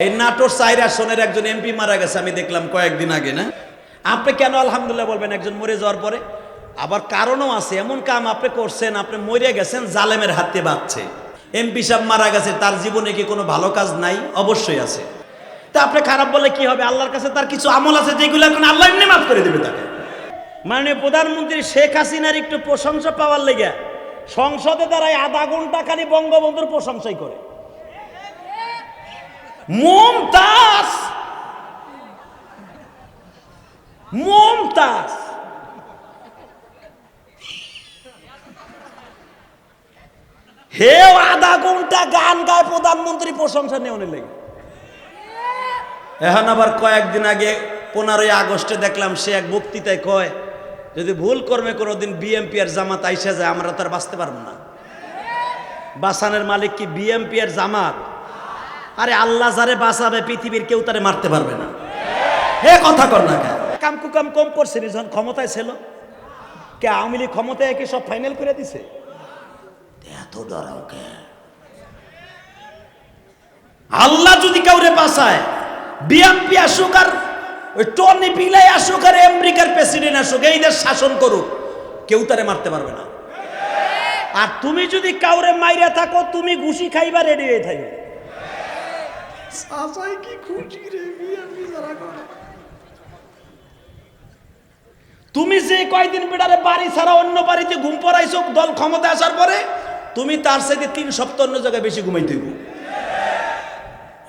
এই নাটোর 4 আসনের একজন এমপি মারা গেছে, আমি দেখলাম কয়েকদিন আগে। না, আপনি কেন আলহামদুলিল্লাহ বলবেন একজন মরে যাওয়ার পরে? আবার কারণও আছে, এমন কাম আপনি করছেন, আপনি মরে গেছেন জালেমের হাতে বাঁচছে। এমপি সাহেব মারা গেছে, তার জীবনে কি কোনো ভালো কাজ নাই? অবশ্যই আছে। তা আপনি খারাপ বলে কি হবে? আল্লাহর কাছে তার কিছু আমল আছে যেগুলো এখন আল্লাহ এমনি মাফ করে দেবে তাকে। মাননীয় প্রধানমন্ত্রী শেখ হাসিনার একটু প্রশংসা পাওয়ার লেগে সংসদে দাঁড়ায় আধা ঘন্টা খালি বঙ্গবন্ধুর প্রশংসাই করে। মুমতাজ মুমতাজ হেও আধা ঘন্টা গান গায় প্রধানমন্ত্রী প্রশংসা নেওয়ার লেগে। এখন আবার কয়েকদিন আগে 15ই আগস্টে দেখলাম সে এক বক্তৃতায় কয়, যদি ভুল কর্মে কোনোদিন বিএমপি আর জামাত আইসা যায় আমরা তার বাঁচতে পারবো না। বাঁচানোর মালিক কি বিএমপি আর জামাত? আরে আল্লাহ যারে বাঁচাবে পৃথিবীর কেউ তারে মারতে পারবে না। হে কথা কর না কেন? কাম কুকাম কম করছে যখন ক্ষমতায় ছিল। কে আওয়ামী লীগ ক্ষমতায় একে সব ফাইনাল করে দিছে? এত ডরাও কে? আল্লাহ যদি কাউরে বাঁচায়, বিএমপি আসুক আর ওই টনি পিলাই আসুক আর আমেরিকার প্রেসিডেন্ট আসুক, এই দেশ শাসন করুক, কেউ তারে মারতে পারবে না। আর তুমি যদি কাউরে মাইরা থাকো, তুমি ঘুষি খাইবা রেডি হয়ে থাকবে। কি খুশি রে বিএমপি যারা করে। তুমি যে কয়দিন বেটারে বাড়ি ছাড়া অন্য বাড়িতে ঘুম পড়াইছো দল ক্ষমতা আসার পরে, তুমি তার সাথে 3 সপ্তাহ অন্য জায়গায় বেশি ঘুমাইতে হইব।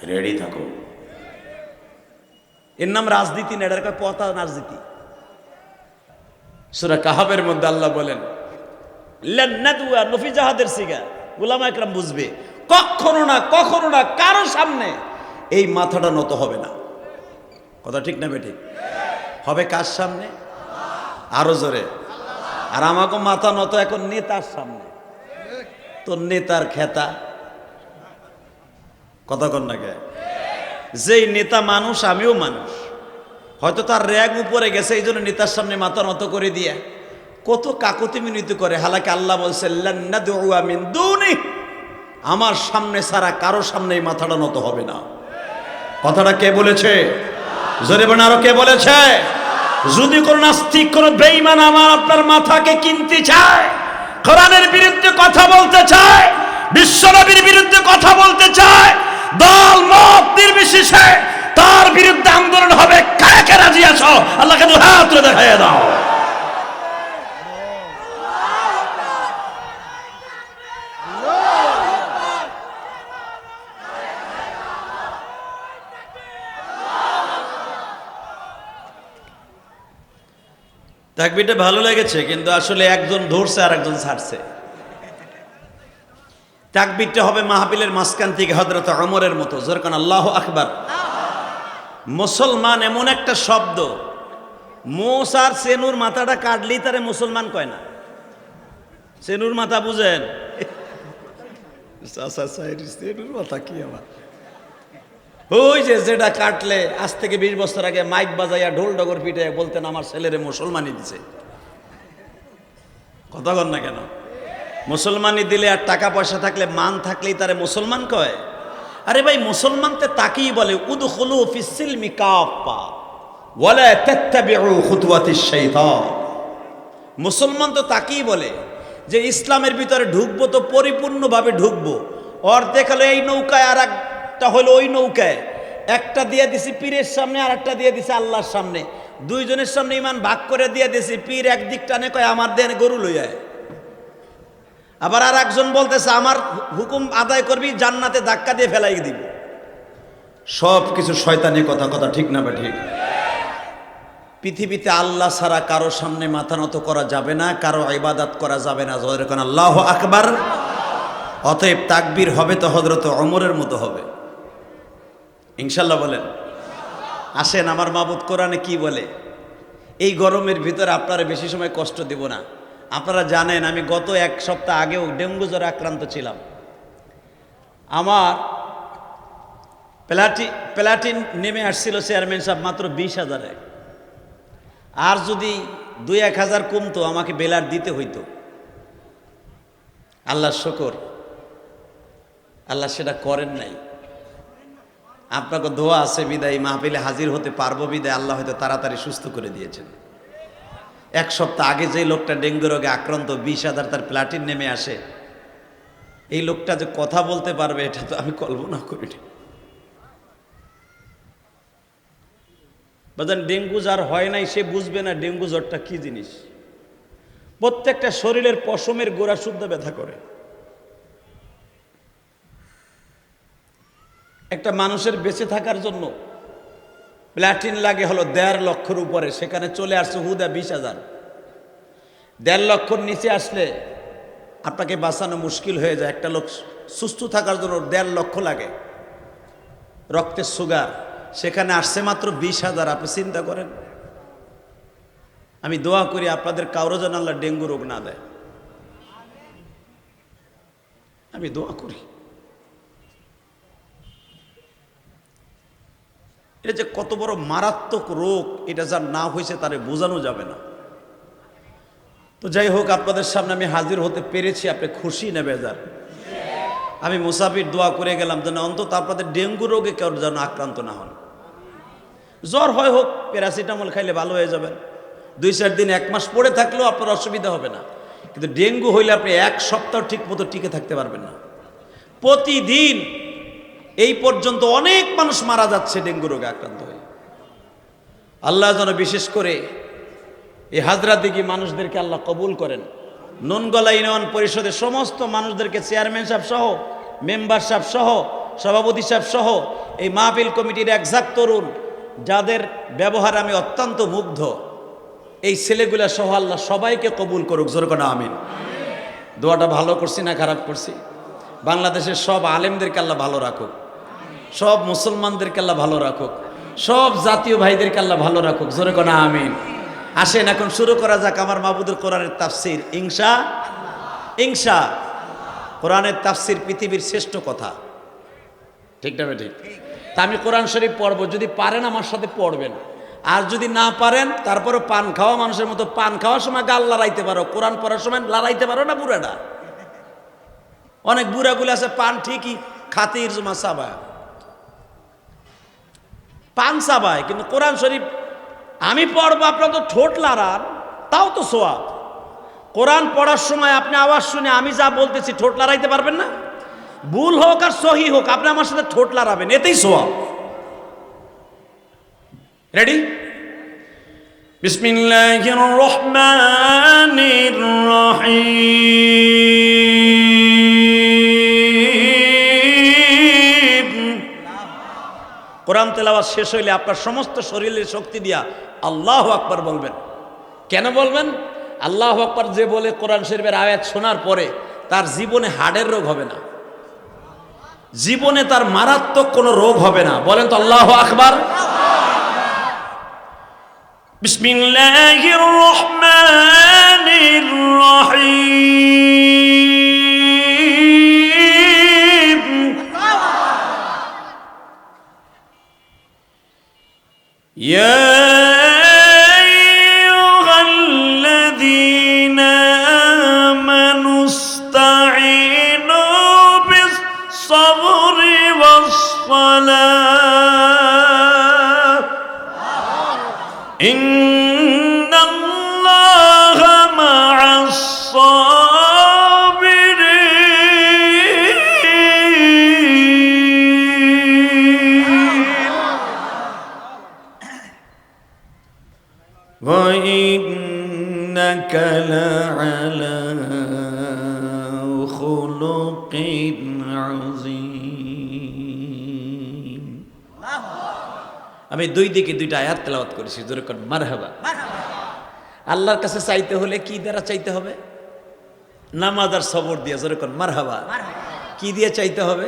রেডি থাকো। এর নাম রাজনীতি না, এটার পথা রাজনীতি। সূরা কাহাবের মধ্যে আল্লাহ বলেন, লান্নাদুয়া নফি জাহাদের সিগা, উলামা একরাম বুঝবে, কখনো না কারো সামনে এই মাথাটা নত হবে না। কথা ঠিক না বেঠিক? হবে কার সামনে? আরো জোরে। আর আমাকে মাথা নত এখন নেতার সামনে। তো নেতার খেতা কথা কন না কে? যেই নেতা মানুষ, আমিও মানুষ, হয়তো তার র্যাগ উপরে গেছে, এই জন্য নেতার সামনে মাথা নত করে দিয়ে কত কাকুতি মিনতি করে। হালাকি আল্লাহ বলছে, লান্নাদুয়া মিন দুনি, আমার সামনে ছাড়া কারো সামনে এই মাথাটা নত হবে না। কথাটা কে বলেছে? জোরে বলেন, আরো কে বলেছে? যদি কোন নাস্তিক, কোন বেঈমান আমার আপনার মাথাকে কিনতে চায়, কোরআনের বিরুদ্ধে কথা বলতে চায়, বিশ্বনবীর বিরুদ্ধে কথা বলতে চায়, দল মত নির্বিশেষে তার বিরুদ্ধে আন্দোলন হবে। কারা কারা রাজি আছো? আল্লাহকে দুই হাত তুলে দেখাইয়া দাও। তাকবীরটা ভালো লেগেছে, কিন্তু আসলে একজন ধরছে আর একজন ছাড়ছে। তাকবীরটা হবে মাহফিলের মাঝখান থেকে হযরত ওমরের মতো, জোরকান আল্লাহু আকবার। মুসলমান এমন একটা শব্দ, মোসার সেনুর মাথাটা কাটলেই তারে মুসলমান কয় না। সেনুর মাথা বুঝেন? সেনুর মাথা কি আমার? ওই যে যেটা কাটলে আজ থেকে 20 বছর আগে মাইক বাজাইয়া ঢোল ডগর পিটে বলতেন আমার ছেলেরে মুসলমানি দিছে। কথা কন না কেন? মুসলমানি দিলে আর টাকা পয়সা থাকলে মান থাকলেই তারে মুসলমান কয়? আরে ভাই, মুসলমান তো তাকেই বলে উদখুলু ফিস সিলমি কাফা ওয়ালা তাত্তাবিউ খুতুওয়াতিশ শাইতান। মুসলমান তো তাকেই বলে যে ইসলামের ভিতরে ঢুকবো তো পরিপূর্ণভাবে ঢুকবো। অর্ধেক হলো এই নৌকায়, আর একটা হলো ওই নৌকায়। একটা দিয়ে দিছি পীরের সামনে, আর একটা দিয়ে দিছি আল্লাহর সামনে। দুইজনের সামনে ইমান ভাগ করে দিয়ে দিছি। পীর একদিক টানে কয় আমার দেন গরু লইয়ায়, আবার আর একজন বলতেছে আমার হুকুম আদায় করবি, জান্নাতে ধাক্কা দিয়ে ফেলাই দিব। সব কিছু শয়তানি কথা। কথা ঠিক না বা ঠিক? পৃথিবীতে আল্লাহ ছাড়া কারো সামনে মাথা নত করা যাবে না, কারো ইবাদত করা যাবে না। যখন আল্লাহু আকবার। অতএব তাকবীর হবে তো হযরত ওমরের মতো হবে ইনশাআল্লাহ। বলেন আসেন, আমার মাবুদ কোরআনে কি বলে। এই গরমের ভিতরে আপনারা বেশি সময় কষ্ট দেব না। আপনারা জানেন আমি গত 1 সপ্তাহ আগেও ডেঙ্গু জ্বরে আক্রান্ত ছিলাম। আমার প্লাটিন নেমে আসছিল চেয়ারম্যান সাহেব মাত্র 20,000-এ। আর যদি 2-1 হাজার কমতো আমাকে বেলার দিতে হইতো। আল্লাহর শুকর, আল্লাহ সেটা করেন নাই। আপনাকে দোয়া আছে বিদায় মাহফিলে হাজির হতে পারবো বিদায় আল্লাহ হয়তো তাড়াতাড়ি সুস্থ করে দিয়েছেন। এক সপ্তাহ আগে যে লোকটা ডেঙ্গু রোগে আক্রান্ত 20,000 তার প্লাটিন নেমে আসে, এই লোকটা যে কথা বলতে পারবে এটা তো আমি কল্পনা করিনি। বাজান ডেঙ্গু যার হয় নাই সে বুঝবে না ডেঙ্গু জ্বরটা কি জিনিস। প্রত্যেকটা শরীরের পশমের গোড়া শুদ্ধ ব্যথা করে। একটা মানুষের বেঁচে থাকার জন্য প্লাটিন লাগে হলো 1.5 লক্ষের উপরে, সেখানে চলে আসছে হুদা 20,000। 1.5 লক্ষর নিচে আসলে আপনাকে বাঁচানো মুশকিল হয়ে যায়। একটা লোক সুস্থ থাকার জন্য 1.5 লক্ষ লাগে। রক্তের সুগার সেখানে আসছে মাত্র 20,000। আপনি চিন্তা করেন। আমি দোয়া করি আপনাদের কারো যেন আল্লাহ ডেঙ্গু রোগ না দেয়, আমি দোয়া করি। এটা যে কত বড় মারাত্মক রোগ এটা যার না হয়েছে তারে বোঝানো যাবে না। তো যাই হোক, আপনাদের সামনে আমি হাজির হতে পেরেছি, আপনি খুশি না বেজার? আমি মুসাফির দোয়া করে গেলাম যেন অন্তত আপনাদের ডেঙ্গু রোগে কেউ যেন আক্রান্ত না হন। জ্বর হয় হোক, প্যারাসিটামল খাইলে ভালো হয়ে যাবেন। 2-4 দিন 1 মাস পড়ে থাকলেও আপনার অসুবিধা হবে না। কিন্তু ডেঙ্গু হইলে আপনি 1 সপ্তাহ ঠিক মতো টিকে থাকতে পারবেন না। প্রতিদিন এই পর্যন্ত অনেক মানুষ মারা যাচ্ছে ডেঙ্গু রোগে আক্রান্ত হয়ে। আল্লাহ যেন বিশেষ করে এই হাজরাদিগি মানুষদেরকে আল্লাহ কবুল করেন। নুনগলা ইউনিয়ন পরিষদের সমস্ত মানুষদেরকে, চেয়ারম্যান সাহেব সহ, মেম্বার সাহেব সহ, সভাপতি সাহেব সহ, এই মাহফিল কমিটির একজাক্ট তরুণ যাদের ব্যবহার আমি অত্যন্ত মুগ্ধ, এই ছেলেগুলা সহ আল্লাহ সবাইকে কবুল করুক। জোর করে আমিন। দোয়াটা ভালো করছি না খারাপ করছি? বাংলাদেশের সব আলেমদেরকে আল্লাহ ভালো রাখুক, সব মুসলমানদেরকে আল্লাহ ভালো রাখুক, সব জাতীয় ভাইদেরকে আল্লাহ ভালো রাখুক। জোরে কোনা আমিন। আসেন এখন শুরু করা যাক আমার মাহবুদুর কোরআনের তাফসির। ইনশা কোরআনের তাফসির পৃথিবীর শ্রেষ্ঠ কথা, ঠিক না ঠিক? তা আমি কোরআন শরীফ পড়বো, যদি পারেন আমার সাথে পড়বেন, আর যদি না পারেন তারপরে পান খাওয়া মানুষের মতো পান খাওয়ার সময় গাল লড়াইতে পারো, কোরআন পড়ার সময় লড়াইতে পারো না বুড়াটা। অনেক বুড়াগুলো আছে পান ঠিকই খাতির জমা সাবায়, পান সাবায়, কিন্তু কোরআন শরীফ আমি পড়বো, আপনার তো ঠোঁট লড়ান, তাও তো সোয়াব। কোরআন পড়ার সময় আপনি আওয়াজ শুনে আমি যা বলতেছি ঠোঁট লড়াইতে পারবেন না? ভুল হোক আর সহি হোক আপনি আমার সাথে ঠোঁট লড়াবেন, এতেই সোয়াব। রেডি? বিসমিল্লাহির রহমানির রহিম। কোরআন তেলাওয়াত শেষ হইলে আপনার সমস্ত শরীরের শক্তি দিয়া আল্লাহু আকবার বলবেন। কেন বলবেন? আল্লাহু আকবার যে বলে কোরআন শরীফের আয়াত শোনার পরে তার জীবনে হার্টের রোগ হবে না, জীবনে তার মারাত্মক কোনো রোগ হবে না। বলেন তো আল্লাহু আকবার। বিসমিল্লাহির রহমানির রহিম। ইয়া আইয়ুহাল্লাযীনা আমানু ইসতাঈনু বিস-সাবরি ওয়াস-সালাহ ইন্নাল্লাহা মা'আস-সাবিরিন ওয়া ইন্নাকা লা'আলা খুলুকিন আযীম। আমি দুই দিকে দুইটা আয়াত তেলাওয়াত করেছি। জোরে কোন মারহাবা। আল্লাহর কাছে চাইতে হলে কি দ্বারা চাইতে হবে? নামাজ আর সবর দিয়ে। জোরে কোন মারহাবা। কি দিয়ে চাইতে হবে?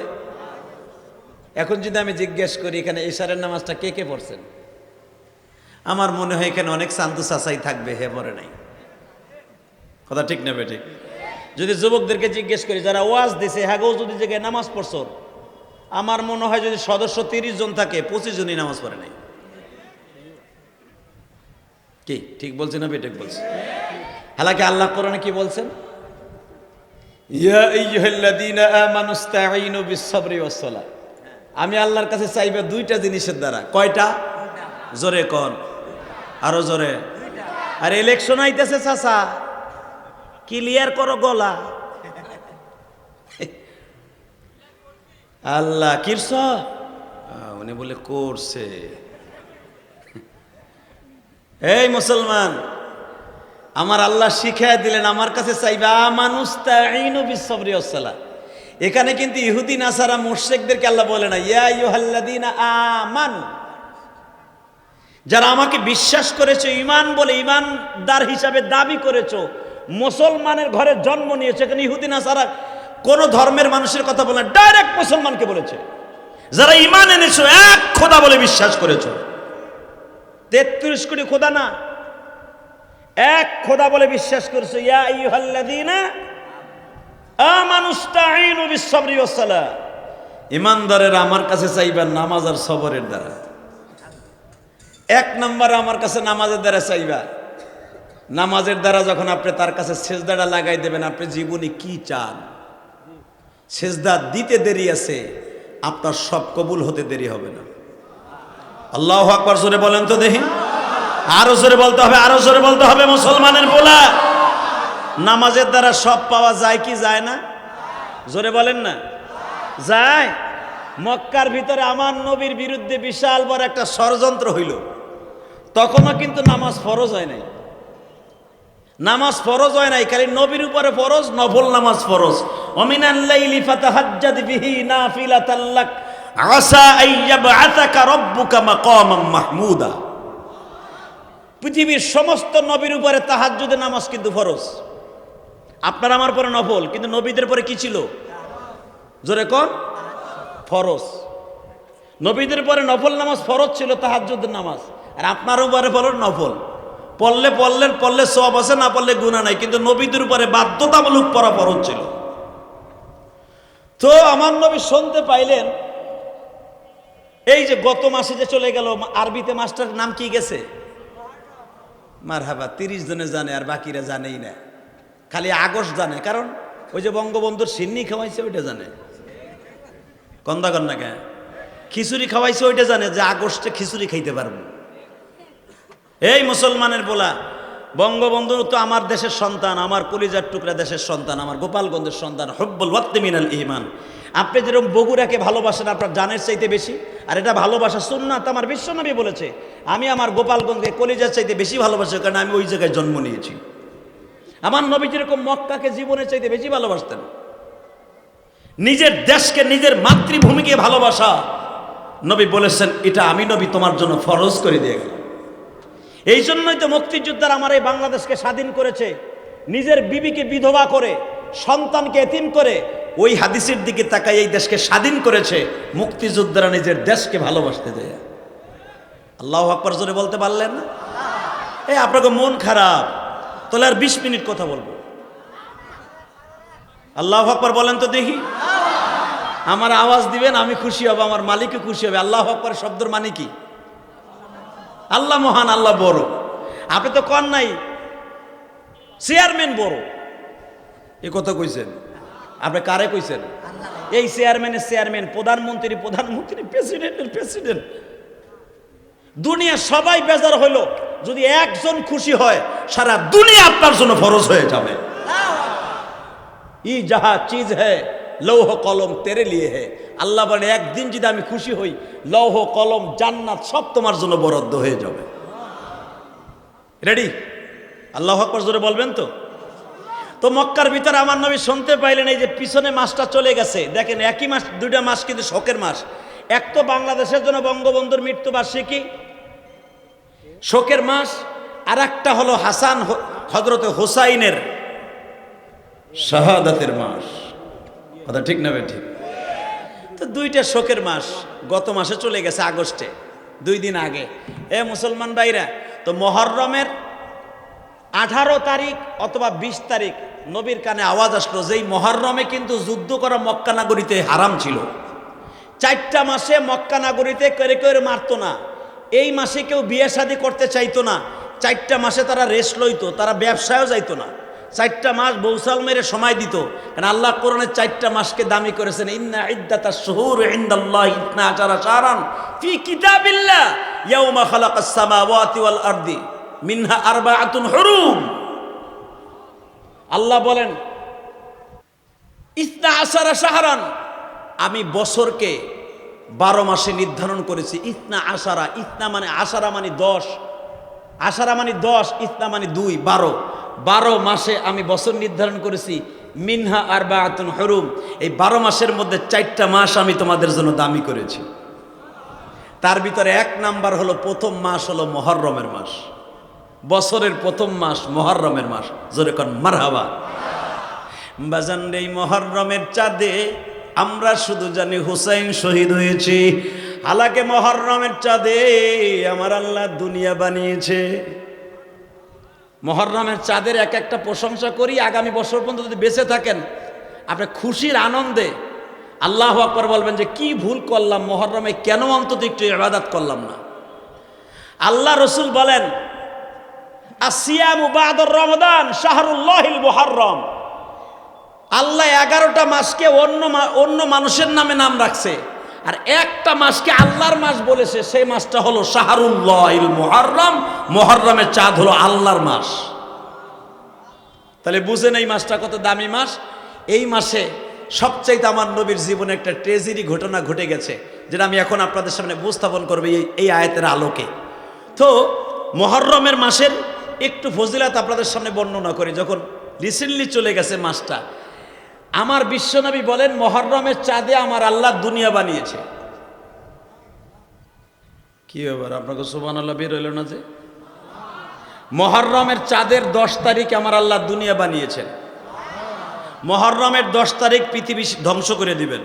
এখন যদি আমি জিজ্ঞেস করি এখানে ইশারের নামাজটা কে কে পড়ছেন, আমার মনে হয় এখানে অনেক চান্দু চাচাই থাকবে, হে পড়ে নাই। কথা ঠিক না বেঠিক? যদি যুবকদেরকে জিজ্ঞেস করি যারা ওয়াজ দিছে, হ্যাঁ গো যদি জায়গায় নামাজ পড়ছো, আমার মনে হয় যদি সদস্য 30 জন থাকে 25 জনই নামাজ পড়ে নাই। কি ঠিক বলছি না বেঠিক বলছি? হালাকি আল্লাহ কোরআনে কি বলছেন? ইয়া আইয়ুহাল্লাযীনা আমানু ইসতাঈনু বিস-সাবরি ওয়াস-সালাহ। আমি আল্লাহর কাছে চাইবে দুইটা জিনিসের দ্বারা। কয়টা? জোরে কন, আরো জোরে। আর ইলেকশন আইতেছে চাচা, ক্লিয়ার করো গলা। আল্লাহ কিরস, উনি বলে করছে। এই মুসলমান, আমার আল্লাহ শিখাই দিলেন আমার কাছে চাইবা আমানুস্তাঈনু বিসসবরি ওয়াসসালাহ। এখানে কিন্তু ইহুদি নাসারা মুশরিকদেরকে আল্লাহ বলে না ইয়া আইয়ুহাল্লাযীনা আমানু, যারা আমাকে বিশ্বাস করেছো, ঈমান বলে ঈমানদার হিসাবে দাবি করেছো, মুসলমানের ঘরে জন্ম নিয়েছে। এখানে ইহুদি নাসারা কোন ধর্মের মানুষের কথা বলে, ডাইরেক্ট মুসলমানকে বলেছে। যারা ঈমান এনেছো, এক খোদা বলে বিশ্বাস করেছো, 33 কোটি খোদা না, এক খোদা বলে বিশ্বাস করেছো। ইয়া আইয়ুহাল্লাযীনা আমানুস্তাঈনু বিসসবরি ওয়াসসালাহ, ঈমানদারেরা আমার কাছে চাইবেন নামাজ আর সবরের দ্বারা। এক নম্বরে আমার কাছে নামাজের দ্বারা চাইবা। নামাজের দ্বারা যখন আপনি তার কাছে সেজদাটা লাগাই দেবেন, আপনি জীবনে কি চান, সেজদা দিতে দেরি আছে, আপনার সব কবুল হতে দেরি হবে না। আল্লাহু আকবার জোরে বলেন তো দেখি, আরো জোরে বলতে হবে, আরো জোরে বলতে হবে। মুসলমানের বলা, নামাজের দ্বারা সব পাওয়া যায় কি যায় না? জোরে বলেন না, যায়। মক্কার ভিতরে আমার নবীর বিরুদ্ধে বিশাল বড় একটা ষড়যন্ত্র হইল, তখনও কিন্তু নামাজ ফরজ হয় নাই। নামাজ ফরজ হয় নাই, খালি নবীর উপরে ফরজ, নফল নামাজ ফরজ। ওমিনাল লাইলি ফাতাহাজ্জাদ বিহি নাফিলাতাল লাক আসা আইয়াবআসাকা রাব্বুকা মাকামাম মাহমুদা। পৃথিবীর সমস্ত নবীর উপরে তাহাজ্জুদের নামাজ কিন্তু ফরজ। আপনার আমার পরে নফল, কিন্তু নবীদের পরে কি ছিল? জোরে কোন? ফরজ। নবীদের পরে নফল নামাজ ফরজ ছিল, তাহাজ্জুদের নামাজ। আর আপনার উপরে ফরজ নফল, পড়লে সওয়াব আছে, না পড়লে গুনাহ নাই। কিন্তু নবীদের উপরে বাধ্যতামূলক পড়া ফরজ ছিল। তো আমার নবী শুনতে পাইলেন, এই যে গত মাসে যে চলে গেল, আরবিতে মাসটার নাম কি গেছে? মারহাবা, 30 জনে জানে, আর বাকিরা জানেই না। খালি আগস্ট জানে, কারণ ওই যে বঙ্গবন্ধুর সিন্নি খাওয়াইছে ওইটা জানে। কন্দা কন্যা কে খিচুড়ি খাওয়াইছে ওইটা জানে, যে আগস্টে খিচুড়ি খাইতে পারবো। এই মুসলমানের বলা, বঙ্গবন্ধু তো আমার দেশের সন্তান, আমার কলিজার টুকরা দেশের সন্তান, আমার গোপালগঞ্জের সন্তান। হুব্বুল ওয়াক্তি মিনাল ঈমান। আপনি যেরকম বগুড়াকে ভালোবাসেন আপনার জানের চাইতে বেশি, আর এটা ভালোবাসা সুন্নাত। আমার বিশ্বনবী বলেছে, আমি আমার গোপালগঞ্জকে কলিজার চাইতে বেশি ভালোবাসি, কারণ আমি ওই জায়গায় জন্ম নিয়েছি। আমার নবী যেরকম মক্কাকে জীবনের চাইতে বেশি ভালোবাসতেন। নিজের দেশকে, নিজের মাতৃভূমিকে ভালোবাসা, নবী বলেছেন এটা আমি নবী তোমার জন্য ফরজ করে দিয়ে গেলাম। এই জন্যই তো মুক্তিযোদ্ধারা আমার এই বাংলাদেশকে স্বাধীন করেছে। নিজের বিবিকে বিধবা করে, সন্তানকে এতিম করে, ওই হাদিসের দিকে তাকাই এই দেশকে স্বাধীন করেছে। মুক্তিযোদ্ধারা নিজের দেশকে ভালোবাসতে যায়। আল্লাহু আকবার জোরে বলতে পারলেন না? এই আপনাকে মন খারাপ, তাহলে আর 20 মিনিট কথা বলবো। আল্লাহু আকবার বলেন তো দেখি। আমার আওয়াজ দিবেন, আমি খুশি হব, আমার মালিকও খুশি হবে। আল্লাহু আকবার শব্দের মানে কি? আল্লাহ মহান, আল্লাহ বড়। আপনি তো কন নাই চেয়ারম্যান বড়, এ কথা কইছেন। আপনি কারে কইছেন? এই চেয়ারম্যানের চেয়ারম্যান, প্রধানমন্ত্রী প্রধানমন্ত্রী, প্রেসিডেন্টের প্রেসিডেন্ট। দুনিয়া সবাই বেজার হইল, যদি একজন খুশি হয়, সারা দুনিয়া আপনার জন্য ফরজ হয়ে যাবে। ই যাহা চিজ হ্যায় লৌহ কলম তেরে লিয়ে হে। আল্লাহ বলে, একদিন যদি আমি খুশি হই, লৌহ কলম জান্নাত সব তোমার জন্য বরাদ্দ হয়ে যাবে। রেডি? আল্লাহু আকবার জোরে বলবেন তো? তো মক্কার ভিতরে আমার নবী শুনতে পাইলেন, এই যে পিছনে মাসটা চলে গেছে। দেখেন, একই মাস, 2টা মাস কিন্তু শোকের মাস। এক তো বাংলাদেশের জন্য বঙ্গবন্ধুর মৃত্যুবার্ষিকী, শোকের মাস। আর একটা হলো হাসান হযরতে হুসাইনের শাহাদাতের মাস। কথা ঠিক না বে? ঠিক। তো 2টা শোকের মাস গত মাসে চলে গেছে, আগস্টে, 2 দিন আগে। এ মুসলমান ভাইরা, তো মুহররমের 18 তারিখ অথবা 20 তারিখ নবীর কানে আওয়াজ আসলো, যেই মুহররমে কিন্তু যুদ্ধ করা মক্কা নগরীতে হারাম ছিল। 4টা মাসে মক্কা নগরীতে কেউ মারতো না। এই মাসে কেউ বিয়ে শাদী করতে চাইতো না। 4টা মাসে তারা রেস্ট লইতো, তারা ব্যবসায়ও যাইতো না। 4টা মাস বৌসাল মেরে সময় দিত, কারণ আল্লাহ কোরআনে 4টা মাসকে দামি করেছেন। ইন্না ইদ্দাতাশ শুহুর ইনদাল্লাহি 12 শাহরান ফি কিতাবিল্লাহ ইয়াওমা খালাকাস সামাওয়াতি ওয়াল আরদি মিনহা আরবাআতুন হুরুম। আল্লাহ বলেন 12 শাহরান, আমি বছরকে 12 মাসে নির্ধারণ করেছি। 12 ইসনা মানে আশারা মানে 10, আশারা মানে 10, ইসনা মানে 2, 12 মাসে আমি বছর নির্ধারণ করেছি। মিনহা আরবাআতুন হুরুম, এই 12 মাসের মধ্যে 4টা মাস আমি তোমাদের জন্য দামি করেছি। তার ভিতরে 1 নাম্বার হলো প্রথম মাস হলো মুহররমের মাস, বছরের প্রথম মাস মুহররমের মাস। জোরে কোন মারহাবা। বাজান এই মুহররমের চাঁদে আমরা শুধু জানি হুসাইন শহীদ হয়েছে, হালাকে মুহররমের চাঁদে আমার আল্লাহ দুনিয়া বানিয়েছে। মুহররমের চাঁদের এক একটা প্রশংসা করি, আগামী বছর পর্যন্ত যদি বেঁচে থাকেন আপনি খুশির আনন্দে আল্লাহু আকবার বলবেন যে কি ভুল করলাম, মুহররমে কেন অন্তত একটু ইবাদত করলাম না। আল্লাহ রসুল বলেন আসিয়ামু বা'দা রমাদান শাহরুল্লাহিল মুহররম। আল্লাহ 11টা মাসকে অন্য মানুষের নামে নাম রাখছে, আর একটা মাসকে আল্লাহর মাস বলেছে, সেই মাসটা হলো শাহরুল্লাহিল মুহররম। মুহররমের চাঁদ হলো আল্লাহর মাস। তাহলে বুঝেন এই মাসটা কত দামি মাস। এই মাসে সবচাইতে আমার নবীর জীবনে একটা ট্রেজেডি ঘটনা ঘটে গেছে, যেটা আমি এখন আপনাদের সামনে উপস্থাপন করব এই আয়াতের আলোকে। তো মুহররমের মাসের একটু ফজিলত আপনাদের সামনে বর্ণনা করি। যখন রিসেন্টলি চলে গেছে মাসটা, আমার বিশ্বনবী বলেন মুহররমের চাঁদে আমার আল্লাহ দুনিয়া বানিয়েছে। কি ব্যাপার, আপনাকে সুবহানাল্লাহ বের হইল না যে? মুহররমের চাঁদের 10 তারিখে আমার আল্লাহ দুনিয়া বানিয়েছেন। মুহররমের 10 তারিখ পৃথিবী ধ্বংস করে দিবেন।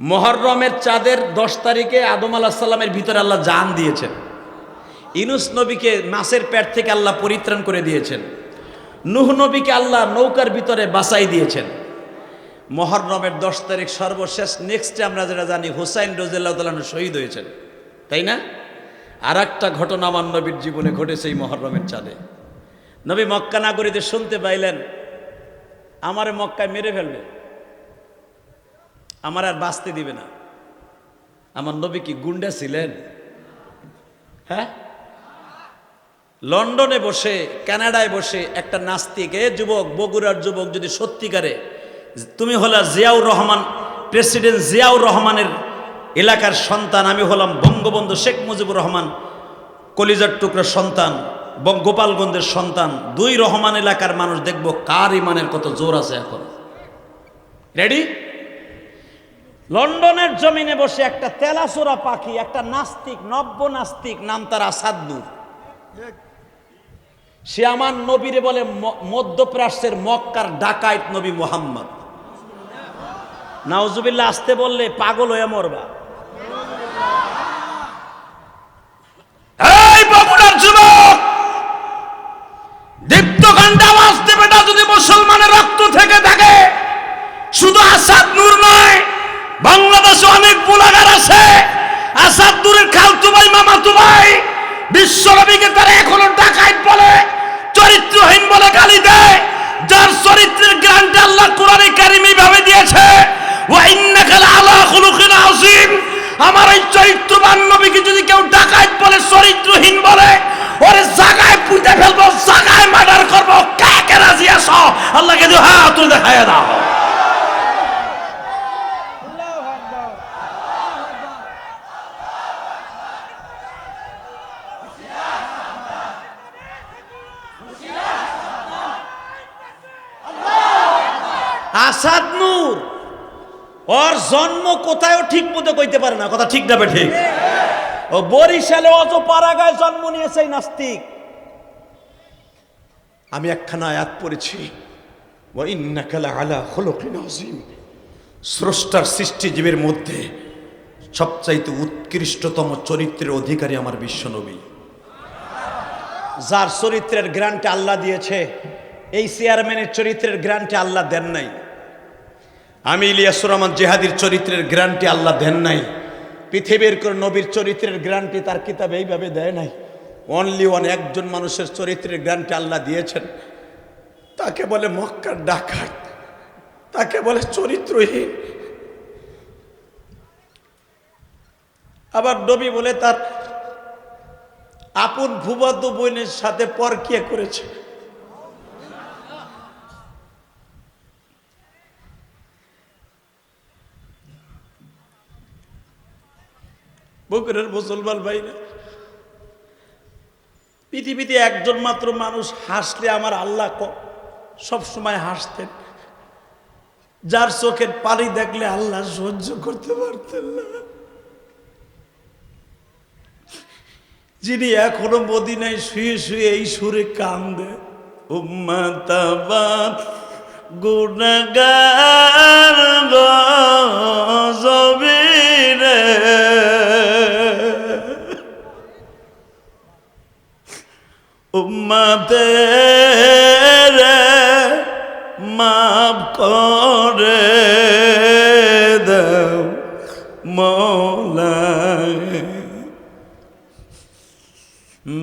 মুহররমের চাঁদের 10 তারিখে আদম আলাইহিস সালামের ভিতরে আল্লাহ জান দিয়েছেন। ইউনূস নবীকে মাছের পেট থেকে আল্লাহ পরিত্রাণ করে দিয়েছেন। নূহ নবীকে আল্লাহ নৌকার ভিতরে বাঁচাই দিয়েছেন। মুহররমের 10 তারিখ সর্বশেষ নেক্সটে আমরা যেটা জানি হুসাইন রাদিয়াল্লাহু তাআলা শহীদ হয়েছেন, তাই না? আর একটা ঘটনা আমার নবীর জীবনে ঘটেছে এই মুহররমের চাঁদে। নবী মক্কা নগরীতে শুনতে পাইলেন আমারে মক্কায় মেরে ফেলবে, আমার আর বাঁচতে দিবে না। আমার নবী কি গুন্ডা ছিলেন? হ্যাঁ, লন্ডনে বসে কানাডায় বসে একটা নাস্তিক, যুবক, বগুড়ার যুবক, যদি সত্যিকারে তুমি হলা জিয়াউর রহমান, প্রেসিডেন্ট জিয়াউর রহমানের এলাকার সন্তান, আমি হলাম বঙ্গবন্ধু শেখ মুজিবুর রহমান কলিজার টুকরা সন্তান, গোপালগঞ্জের সন্তান, 2 রহমান এলাকার মানুষ, দেখবো কার ইমানের কত জোর আছে। এখন রেডি? লন্ডনের জমিনে বসে একটা তেলাচোরা পাখি, একটা নাস্তিক, নব্য নাস্তিক, নাম তার আসাদ নূর, সে আমার নবীরে বলে মধ্যপ্রাচ্যের মক্কার ডাকাইত নবী মুহাম্মদ। নাউজুবিল্লাহ আসতে বললে পাগল হয়ে মরবা। এই বগুড়ার যুবক, দীপ্তকান্ডে আওয়াজ দেবে না যদি মুসলমানের রক্ত থেকে থাকে। শুধু আসাদ নূর নয়, বাংলাদেশে অনেক বুলাগার আছে। আসাদ নূরের খালতু ভাই, মামাতু ভাই, বিশ্বনবীকে তারা এখনো ডাকাইত বলে, চরিত্রহীন বলে গালি দেয়, যার চরিত্রের গ্রান্টে আল্লাহ কোরআনে কারিমে ভাবে দিয়েছে ওয়া ইন্নাকা লাআলা খুলুকিন আযীম। আমার এই চরিত্রবান নবীকে যদি কেউ ডাকাইত বলে, চরিত্রহীন বলে, ওরে জায়গায় পুঁতে ফেলবো, জায়গায় মার্ডার করবো। কে কে রাজি আছো? আল্লাহকে দিয়ে হাত তুলে দেখায় দাও। আসাদ নূর ওর জন্ম কোথায়ও ঠিক মতো কইতে পারে না, কথা ঠিক না ঠিক? ও বরিশালে অজপাড়াগায় জন্ম নিয়েছে নাস্তিক। আমি একখানা আয়াত পড়েছি, ওয়া ইন্নাকা লাআলা খুলুকিন আযীম। স্রষ্টার সৃষ্টিজীবের মধ্যে সবচাইতে উৎকৃষ্টতম চরিত্রের অধিকারী আমার বিশ্বনবী, যার চরিত্রের গ্রান্টে আল্লাহ দিয়েছে। এই চেয়ারম্যানের চরিত্রের গ্রান্টে আল্লাহ দেন নাই। আমি ইলিয়াসুর রহমান জিহাদির চরিত্রের গ্রান্টে আল্লাহ দেন নাই। পৃথিবীর কোন নবীর চরিত্রের গ্রান্টে তার কিতাবে এইভাবে দেয় নাই। অনলি ওয়ান, একজন মানুষের চরিত্রের গ্রান্টে আল্লাহ দিয়েছেন। তাকে বলে মক্কার ডাকাত, তাকে বলে চরিত্রহীন। আবার নবী বলে তার আপন ফুফাতো বোনের সাথে পরকিয়া করেছে। বগুড়ার মুসলমান ভাইরা, পৃথিবীতে একজন মাত্র মানুষ হাসলে আমার আল্লাহ সব সময় হাসতেন, যার চোখের পানি দেখলে আল্লাহ সহ্য করতে পারতেন না, যিনি এখনো মদিনায় শুয়ে শুয়ে এই সুরে কান্দে, উম্মাতাবাদ গুনাহগার গজবিরে উম্মতের মাফ করে দাও মওলা।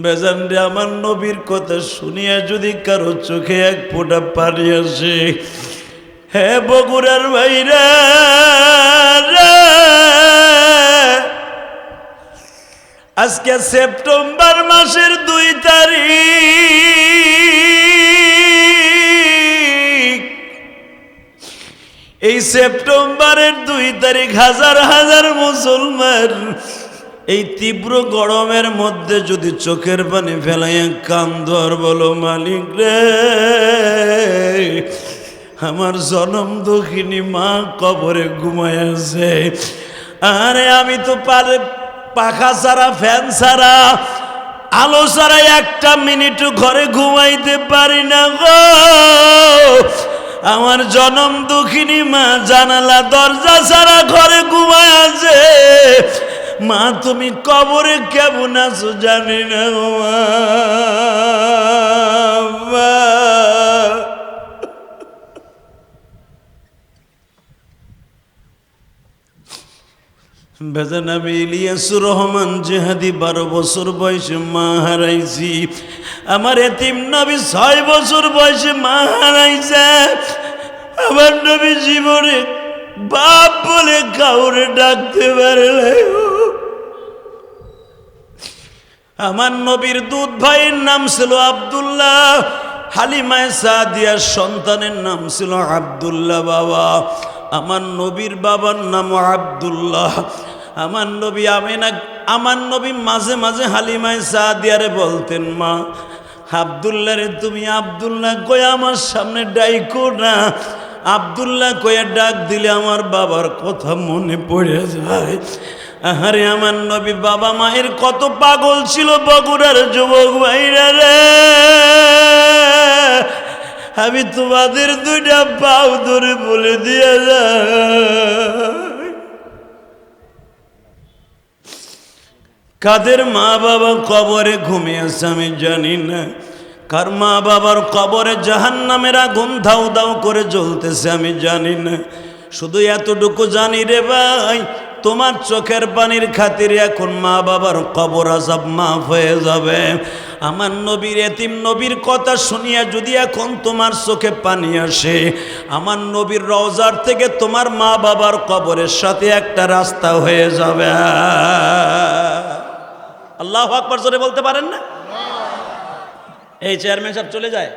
বেজান রে, আমার নবীর কথা শুনিয়া যদি কারো চোখে এক ফোঁটা পানি আসে, হে বগুড়ার ভাইরা, আজকে সেপ্টেম্বর মাসের 2 তারিখ, এই সেপ্টেম্বরের 2 তারিখ হাজার হাজার মুসলমান এই তীব্র গরমের মধ্যে যদি চোখের পানি ফেলাইয়া কান্দ আর বলো, মালিক রে, আমার জনম দুঃখিনী মা কবরে ঘুমায় আছে, আরে আমি তো পাখা ছাড়া, ফ্যান ছাড়া, আলো ছাড়া একটা মিনিটও ঘরে ঘুমাইতে পারি না গো। আমার জনম দুঃখিনী মা জানালা দরজা ছাড়া ঘরে ঘুমায় আছে। মা, তুমি কবরে কেমন আছো জানি না মা। বেজান, আমি ইলিয়াসুর রহমান জেহাদি 12 বছর বয়সে মা হারাইছি। আমার এতিম নবী 6 বছর বয়সে মা হারাইছে। আমার নবী জীবনে বাপ বলে কাউরে ডাকতে পারে না। আমার নবীর দুধ ভাইয়ের নাম ছিল আব্দুল্লাহ, হালিমায়ে সাদিয়ার সন্তানের নাম ছিল আব্দুল্লাহ বাবা। আমার নবীর বাবার নাম আব্দুল্লাহ। আমার নবী মাঝে মাঝে হালিমায়ে সাদিয়ারে বলতেন, মা, আব্দুল্লাহ রে তুমি আব্দুল্লাহ কয়ে আমার সামনে ডাইকো না। আব্দুল্লাহ কয়ে ডাক দিলে আমার বাবার কথা মনে পড়ে যায়। আরে আমার নবী বাবা মায়ের কত পাগল ছিল বগুড়ার যুবক ভাইরা রে। আমি তোমাদের 2টা পাও ধরে বলে দিয়ে যাই, কাদের মা বাবা কবরে ঘুমিয়ে আছে আমি জানি না, কার মা বাবার কবরে জাহান্নামের আগুন ধাউ ধাউ করে জ্বলতেছে আমি জানি না। শুধু এতটুকু জানি রে ভাই, তোমার চোখের পানির খাতিরে এখন মা বাবার কবর আযাব মাফ হয়ে যাবে। আমার নবীর এতিম নবীর কথা শুনিয়া যদি এখন তোমার চোখে পানি আসে, আমার নবীর রওজার থেকে তোমার মা বাবার কবরের সাথে একটা রাস্তা হয়ে যাবে। আল্লাহু আকবার জোরে বলতে পারেন না? এই চেয়ারম্যান সাহেব চলে যায়,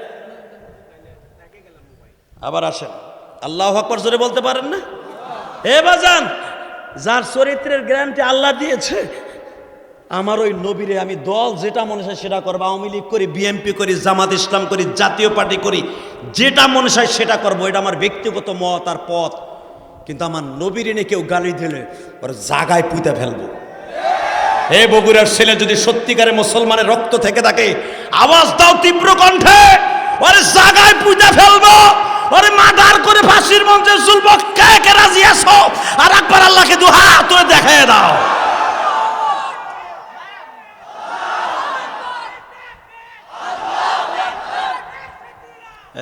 আবার আসেন। আল্লাহু আকবার জোরে বলতে পারেন না? এ বাজান, যার চরিত্রের গ্যারান্টি আল্লাহ দিয়েছে, আমার ওই নবীরে আমি দল যেটা মনে চায় সেটা করবো। আওয়ামী লীগ করি, বিএনপি করি, জামাত ইসলাম করি, জাতীয় পার্টি করি, যেটা মনে চায় সেটা করবো। এটা আমার ব্যক্তিগত মত আর পথ। কিন্তু আমার নবীর এনে কেউ গালি দিলে ওর জাগায় পুঁতে ফেলবো। হে বগুড়ার ছেলে, যদি সত্যিকারে মুসলমানের রক্ত থেকে থাকে, আওয়াজ দাও তীব্র কণ্ঠে, ওরে জাগায় পুঁতে ফেলবো, ওরে মার্ডার করে ফাঁসির মঞ্চে ঝুলবো। কে কে রাজি আছো? আর একবার আল্লাহকে 2 হাত তুলে দেখায় দাও।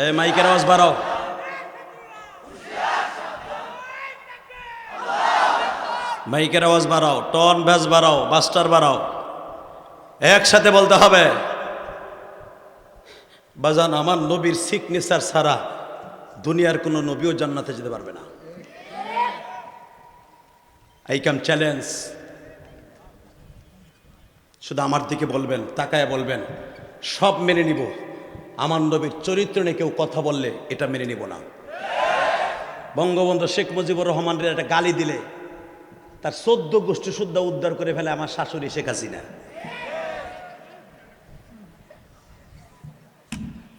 এই মাইকের আওয়াজ বাড়াও। মাইকের আওয়াজ বাড়াও, টন ব্যাস বাড়াও, মাস্টার বাড়াও, একসাথে বলতে হবে। বাজান আমার নবীর সিগনেচার ছাড়া দুনিয়ার কোনো নবীও জান্নাতে যেতে পারবে না। I come challenge. শুধু আমার দিকে বলবেন, তাকায় বলবেন, সব মেনে নিব, আমার নবীর চরিত্র নিয়ে কেউ কথা বললে এটা মেনে নিব না। বঙ্গবন্ধু শেখ মুজিবুর রহমানের একটা গালি দিলে তার 14 গোষ্ঠী শুদ্ধ উদ্ধার করে ফেলে আমার শাশুড়ি শেখ হাসিনা।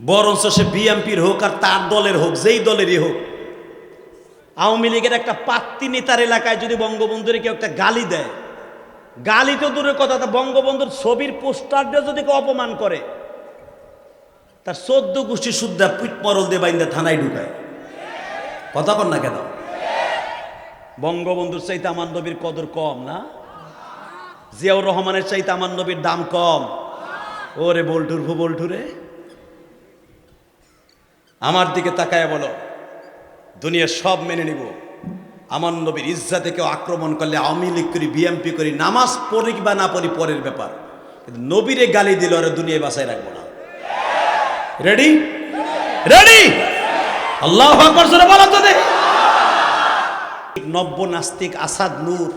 বরঞ্চ সে বিএনপির হোক আর তার দলের হোক, যেই দলেরই হোক, আওয়ামী লীগের একটা পাত্তি নেতার এলাকায় যদি বঙ্গবন্ধুর কেউ একটা গালি দেয়, গালি তো দূরের কথা, বঙ্গবন্ধুর ছবির পোস্টার দিয়ে যদি কেউ অপমান করে, তার 14 গোষ্ঠী শুদ্ধা পিঠ মরল দিয়ে বাইন্দা থানায় ঢুকায়। কথা কন না কেন? বঙ্গবন্ধুর চাইতে আমার নবীর কদর কম না? জিয়াউর রহমানের চাইতে আমার নবীর দাম কম? ওরে বল্টুর ভু বল্টুরে, আমার দিকে তাকায় বলো, দুনিয়া সব মেনে নিব, আমার নবীর ইজ্জতে কেউ আক্রমণ করলে আওয়ামী লীগ করি, বিএনপি করি, নামাজ পড়ি বা না পড়ি পরের ব্যাপার, কিন্তু নবীরে গালি দিল আর দুনিয়া বাঁচায় রাখবো না। রেডি? রেডি? আল্লাহু আকবার জোরে বলো তো দেখি। নব্য নাস্তিক আসাদ নূর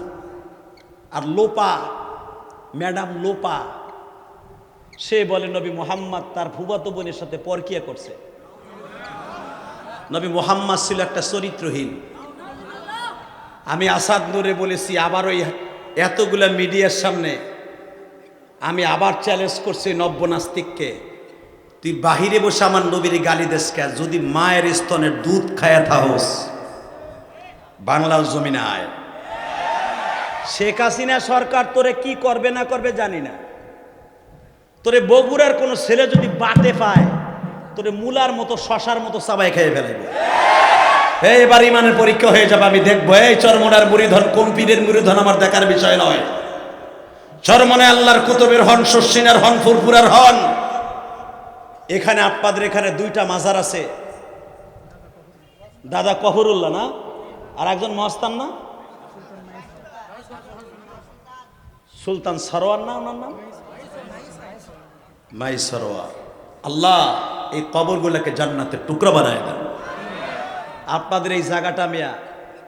আর লোপা ম্যাডাম লোপা, সে বলে নবী মুহাম্মদ তার ফুফাতো বোনের সাথে পরকিয়া করছে। নবী মুহাম্মদ ছিল একটা চরিত্রহীন। আমি আসাদ নূরে বলেছি, আবার ওই এতগুলা মিডিয়ার সামনে আমি আবার চ্যালেঞ্জ করছি নব্য নাস্তিককে, তুই বাহিরে বসে আমার নবীর গালি দেশ কে? যদি মায়ের স্তনের দুধ খায়া থাকস, বাংলার জমিনে আয়। শেখ হাসিনা সরকার তোরে কি করবে না করবে জানি না, তোরে বগুড়ার কোন ছেলে যদি বাটে পায়, তোরে মুলার মতো শশার মতো চাবাই খেয়ে ফেলাইব। এবার ইমানের পরীক্ষা হয়ে যাবে, আমি দেখবো এই চরমনার মুরিধন কোন পীরের মুরিধন আমার দেখার বিষয় নয়। চরমনে আল্লাহর কুতুবের হন, শর্ষিনার হন, ফুরফুরার হন। এখানে আপনাদের এখানে 2টা মাজার আছে, দাদা কহরুল্লাহ না, আর একজন মস্তান না, সুলতান সরোয়ার না, ওনার নাম মাই সরোয়ার। আল্লাহ এই কবরগুলোকে জান্নাতের টুকরা বানায় দেন। আপনাদের এই জায়গাটা মিয়া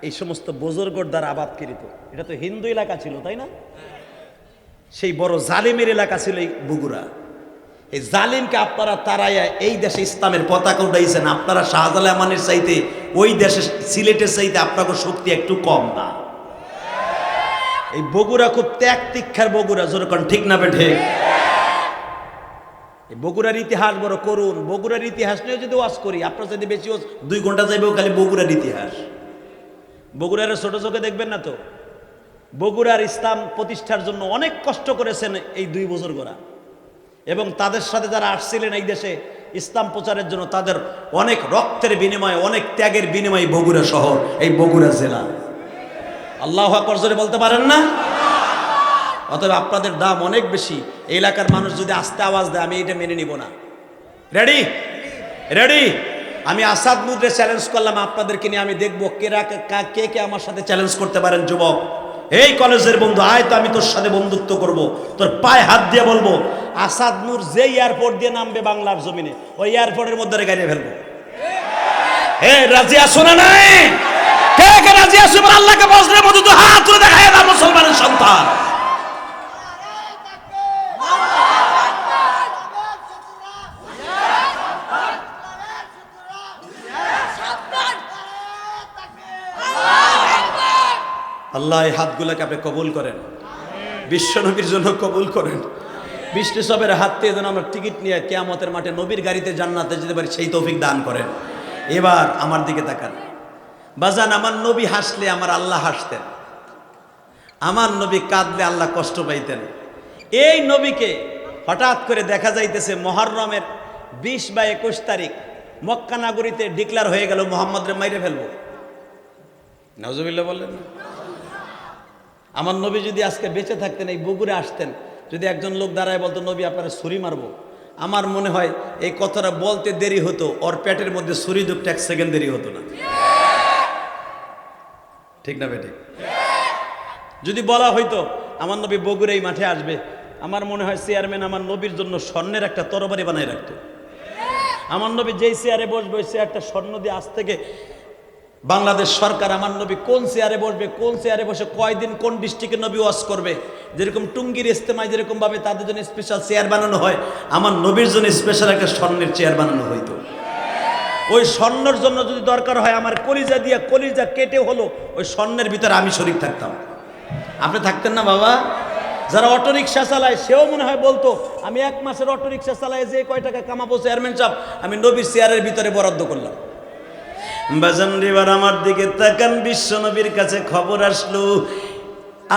এই সমস্ত বুজুর্গর দ্বারা আবাদকৃত। এটা তো হিন্দু এলাকা ছিল, তাই না? সেই বড় জালিমের এলাকা ছিল এই বগুড়া। এই জালিমকে আপনারা তারাইয়া এই দেশে ইসলামের পতাকা উঠাইছেন। আপনারা শাহজালামানের চাইতে ওই দেশে সিলেটের চাইতে আপনাদের শক্তি একটু কম না? এই বগুড়া খুব ত্যাগ তিক্ষার বগুড়া, যেরকম ঠিক না বেঠে? বগুড়ার ইতিহাস বড় করুন। বগুড়ার ইতিহাস নিয়ে যদি ওয়াজ করি, আপনার যদি বেশি 2 ঘন্টা যাইবেও খালি বগুড়ার ইতিহাস। বগুড়ার ছোট চোখে দেখবেন না তো। বগুড়ার ইসলাম প্রতিষ্ঠার জন্য অনেক কষ্ট করেছেন এই 2 বুজুর্গরা, এবং তাদের সাথে যারা আসছিলেন এই দেশে ইসলাম প্রচারের জন্য, তাদের অনেক রক্তের বিনিময়ে, অনেক ত্যাগের বিনিময়ে বগুড়া শহর, এই বগুড়া জেলা। আল্লাহু আকবার জোরে বলতে পারেন না? অতএব আপনাদের দাম অনেক বেশি। এই এলাকার মানুষ যদি আস্তে আওয়াজ দেয়, আমি এটা মেনে নিব না। রেডি? রেডি? আমি আসাদ নূরে চ্যালেঞ্জ করলাম আপনাদেরকে নিয়ে, আমি দেখবো কে কে আমার সাথে চ্যালেঞ্জ করতে পারেন। যুবক, এই কলেজের বন্ধু, আয় তো আমি তোর সাথে বন্ধুত্ব করব। তোর পায়ে হাত দিয়ে বলবো, আসাদ নূর যে এয়ারপোর্ট দিয়ে নামবে বাংলার জমিনে, ওই এয়ারপোর্টের মধ্যে গাড়ি ফেলবো। রাজি আসো না? নাই কে কে রাজি আসো? আল্লাহকে বজ্রের মতো তো হাত তুলে দেখায় না মুসলমানের সন্তান। আল্লাহ এই হাতগুলোকে আপনি কবুল করেন, বিশ্বনবীর জন্য কবুল করেন। বৃষ্টি সবের হাত থেকে যেন আমরা টিকিট নিয়ে কিয়ামতের মাঠে নবীর গাড়িতে জান্নাতে যেতে পারি, সেই তৌফিক দান করেন। এবার আমার দিকে তাকান বাজান, আমার নবী হাসলে আমার আল্লাহ হাসতেন, আমার নবী কাঁদলে আল্লাহ কষ্ট পাইতেন। এই নবীকে হঠাৎ করে দেখা যাইতেছে মুহররমের 20 বা 21 তারিখ মক্কা নগরীতে ডিক্লার হয়ে গেল মুহাম্মদরে মাইরে ফেলবো। নাউজুবিল্লাহ বললেন না? আমার নবী যদি আজকে বেঁচে থাকতেন, এই বগুড়ে আসতেন, যদি একজন লোক দাঁড়ায় বলতো নবী আপনারা ছুরি মারবো, আমার মনে হয় এই কথাটা বলতে দেরি হতো, ওর পেটের মধ্যে ছুরি ঢুকতে 1 সেকেন্ড দেরি হতো না। ঠিক না বেঠিক? যদি বলা হইতো আমার নবী বগুড়া এই মাঠে আসবে, আমার মনে হয় চেয়ারম্যান আমার নবীর জন্য স্বর্ণের একটা তরবারি বানায় রাখতো। আমার নবী যেই চেয়ারে বসবে ওই চেয়ারটা স্বর্ণ দিয়ে আজ থেকে বাংলাদেশ সরকার আমার নবী কোন চেয়ারে বসবে, কোন চেয়ারে বসে কয়দিন কোন ডিস্ট্রিক্টে নবী ওয়াজ করবে, যেরকম টুঙ্গির ইস্তেমায় যেরকম ভাবে তাদের জন্য স্পেশাল চেয়ার বানানো হয়, আমার নবীর জন্য স্পেশাল একটা স্বর্ণের চেয়ার বানানো হইতো। ওই স্বর্ণের জন্য যদি দরকার হয় আমার কলিজা দিয়া কলিজা কেটে হলো ওই স্বর্ণের ভিতরে আমি শরীক থাকতাম। আপনি থাকতেন না বাবা? যারা অটোরিকশা চালায় সেও মনে হয় বলতো আমি 1 মাসের অটোরিকশা চালায় যে কয় টাকা কামাবো চেয়ারম্যান সাহেব আমি নবীর চেয়ারের ভিতরে বরাদ্দ করলাম। বাজান এবার আমার দিকে তাকান, বিশ্ব নবীর কাছে খবর আসলো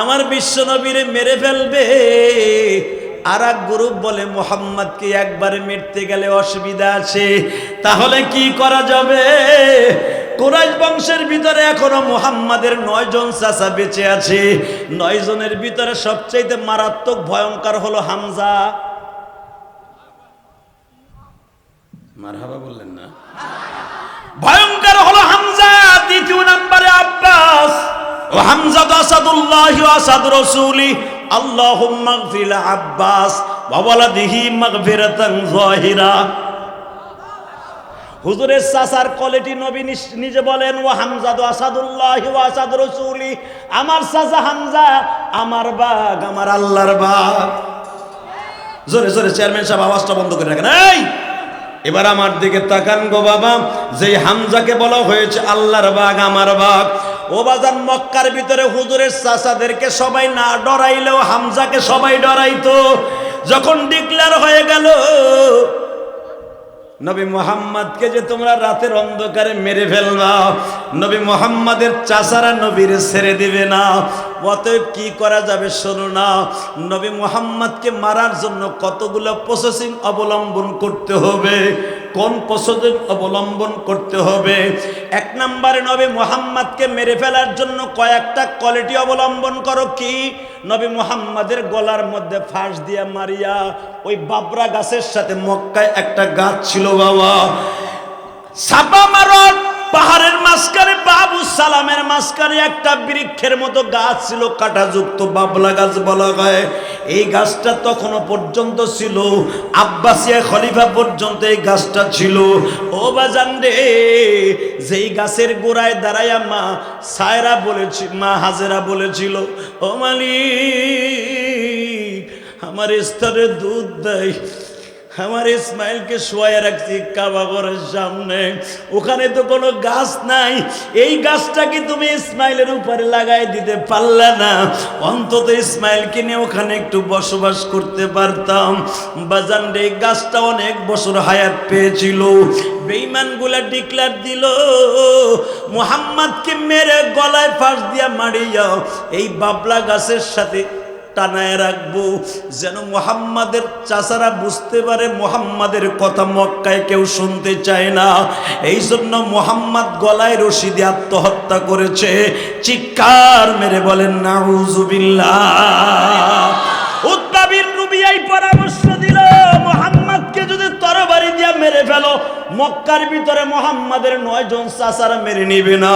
আমার বিশ্ব নবীরে মেরে ফেলবে। আর এক গ্রুপ বলে মুহাম্মদকে একবারে মিটতে গেলে অসুবিধা আছে, তাহলে কি করা যাবে? কুরাইশ বংশের ভিতরে এখনো মুহাম্মাদের 9 জন চাচা বেঁচে আছে। 9 জনের ভিতরে সবচেয়ে মারাত্মক ভয়ঙ্কর হলো হামজা। মারহাবা বললেন না? ভয়ঙ্কর হলো হামজা। দ্বিতীয় নম্বরে আব্বাস। ও হামজা তো আসাদুল্লাহ ওয়া আসাদ রাসূলি আল্লাহুম্মা গফির আব্বাস ওয়া ওয়ালাদিহি মাগফিরাতান যাহিরা। হুজুরের চাচার কোয়ালিটি নবী নিজে বলেন ও হামজা তো আসাদুল্লাহ ওয়া আসাদ রাসূলি, আমার চাচা হামজা আমার বাগ, আমার আল্লাহর বাগ। জোরে জোরে চেয়ারম্যান সাহেব আওয়াজটা বন্ধ করে রাখেন। এই এবার আমার দিকে তাকান গো বাবা, যেই হামজাকে বলা হয়েছে আল্লাহর বাগ, আমার বাগ, ও বাজান মক্কার ভিতরে হুজুরের চাচাদেরকে সবাই না ডরাইলেও হামজাকে সবাই ডরাইতো। যখন ডিক্লেয়ার হয়ে গেল নবী মুহাম্মদকে যে তোমরা রাতের অন্ধকারে মেরে ফেলবা, নবী মুহাম্মদের চাচারা নবীর ছেড়ে দিবে না। অতএব কি করা যাবে শোনো না, নবী মুহাম্মদকে মারার জন্য কতগুলো প্রসেসিং অবলম্বন করতে হবে। কোন প্রসেসিং অবলম্বন করতে হবে? 1 নম্বরে নবী মুহাম্মদকে মেরে ফেলার জন্য কয়েকটা কোয়ালিটি অবলম্বন করো। কি? নবী মুহাম্মদের গলার মধ্যে ফাঁস দিয়া মারিয়া ওই বাবরা গাছের সাথে, মক্কায় একটা গাছ ছিল বাবা, সাবা মারত পাহাড়ের মাঝখানে বাবু সালামের মাঝখানে একটা বৃক্ষের মতো গাছ ছিল, কাঁটাযুক্ত বাবলা গাছ বলা হয়। এই গাছটা তখনও পর্যন্ত ছিল, আব্বাসিয়া খলিফা পর্যন্ত এই গাছটা ছিল। ও বাজান রে, যেই গাছের গোড়ায় দাঁড়াইয়া মা সায়রা বলেছিল, মা হাজেরা বলেছিল ও মালিক আমার স্তরে দুধ দেয়। আমার ইসমাইলকে শোয়া রাখছি কাবা ঘরের সামনে, ওখানে তো কোনো গাছ নাই, এই গাছটা কি তুমি ইসমাইলের উপরে লাগাই দিতে পারলে না? অন্তত ইসমাইলকে নিয়ে ওখানে একটু বসবাস করতে পারতাম। বাজান রে, গাছটা অনেক বছর হায়াত পেয়েছিল। বেঈমানগুলা ডিক্লেয়ার দিল মুহাম্মদকে মেরে গলায় ফাঁস দিয়া মারিয়া এই বাবলা গাছের সাথে টানায় রাখবো, যেন মুহাম্মাদের চাচারা বুঝতে পারে মুহাম্মাদের কথা মক্কায় কেউ শুনতে চায় না। এই জন্য মুহাম্মদ গলায় রশি দিয়ে আত্মহত্যা করেছে। চিৎকার মেরে বলেন নাউজুবিল্লাহ। উতবা বিন রুবিয়াই পরামর্শ দিল মুহাম্মদকে যদি তরবারি দিয়ে মেরে ফেলো, মক্কার ভিতরে মুহাম্মাদের 9 জন চাচারা মেরে নিবে না।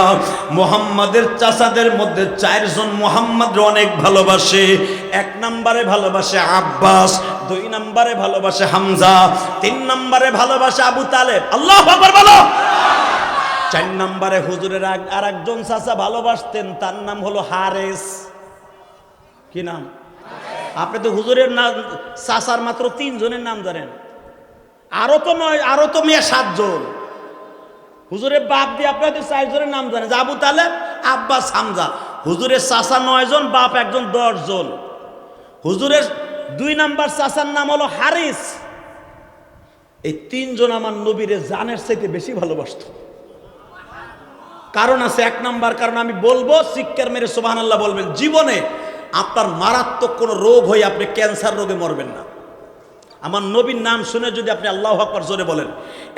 মুহাম্মাদের চাচাদের মধ্যে 4 জন মুহাম্মদ অনেক ভালোবাসে। 1 নম্বরে ভালোবাসে আব্বাস, 2 নম্বরে ভালোবাসে হামজা, 3 নম্বরে ভালোবাসে আবু তালেব। আল্লাহু আকবার বলো। 4 নম্বরে হুজুরের আর একজন চাচা ভালোবাসতেন, তার নাম হলো হারেস। কি নাম? আপনি তো হুজুরের নাম চাচার মাত্র 3 জনের নাম জানেন, আরো তো নয়, আরো তো মেয়ে 7 জন। হুজুরের বাপ দিয়ে আপনি হয়তো 4 জনের নাম জানেন, আবু তালেব, আব্বাস, হামজা। হুজুরের চাচা 9 জন, বাপ একজন, 10 জন। হুজুরের 2 নাম্বার চাচার নাম হলো হারিস। এই 3 জন আমার নবীরে জানের চাইতে বেশি ভালোবাসত। কারণ আছে, 1 নাম্বার কারণ আমি বলবো, চিৎকার মেরে সুবহানাল্লাহ বলবেন। জীবনে আপনার মারাত্মক কোনো রোগ হয়ে আপনি ক্যান্সার রোগে মরবেন না। আমার নবীর নাম শুনে যদি আপনি আল্লাহু আকবার জোরে বলেন।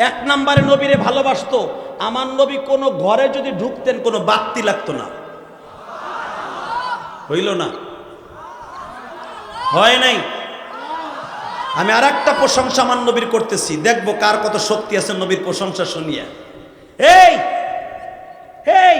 1 নম্বরে নবীরে ভালোবাসতো। আমার নবী কোনো ঘরে যদি ঢুকতেন কোনো বাতি লাগতো না। হইল না? হয় নাই? আমি আর একটা প্রশংসা আমার নবীর করতেছি, দেখবো কার কত শক্তি আছে নবীর প্রশংসা শুনিয়া। এই